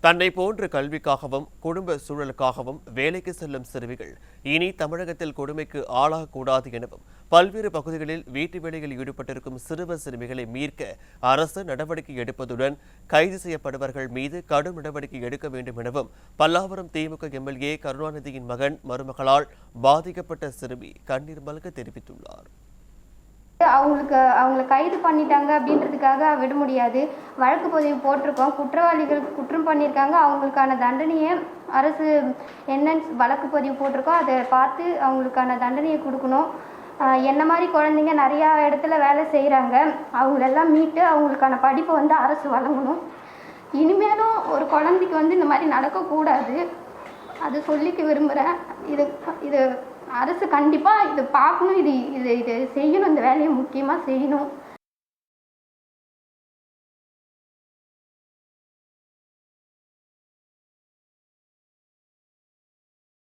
தன்னை போன்ற கல்விக்காகவும் குடும்ப சூழலுக்காகவும் வேலைக்கு செல்லும் சிறுமிகள் இனி தமிழகத்தில் கொடுமைக்கு ஆளாகக்கூடாது எனவும் பல்வேறு பகுதிகளில் வீட்டு வேலையில் ஈடுபட்டிருக்கும் சிறுவர் சிறுமிகளை மீட்க அரசு நடவடிக்கை எடுப்பதுடன் கைது செய்யப்படுபவர்கள் மீது கடும் நடவடிக்கை எடுக்க வேண்டும் எனவும் பல்லாவரம் திமுக எம்எல்ஏ கருணாநிதியின் மகன் மருமகளால் பாதிக்கப்பட்ட சிறுமி கண்ணீர் மல்க தெரிவித்துள்ளார். அவங்களை கைது பண்ணிட்டாங்க அப்படின்றதுக்காக விட முடியாது. வழக்கு பதிவு போட்டிருக்கோம். குற்றவாளிகள் குற்றம் பண்ணியிருக்காங்க, அவங்களுக்கான தண்டனையை அரசு என்னன்னு வழக்கு பதிவு போட்டிருக்கோம், அதை பார்த்து அவங்களுக்கான தண்டனையை கொடுக்கணும். என்ன மாதிரி குழந்தைங்க நிறையா இடத்துல வேலை செய்கிறாங்க, அவங்களெல்லாம் மீட்டு அவங்களுக்கான படிப்பை அரசு வழங்கணும். இனிமேலும் ஒரு குழந்தைக்கு இந்த மாதிரி நடக்கக்கூடாது, அது சொல்லிக்க விரும்புகிறேன். இது அரசு கண்டிப்பாக இது பார்க்கணும், இது செய்யணும், இந்த வேலையை முக்கியமாக செய்யணும்.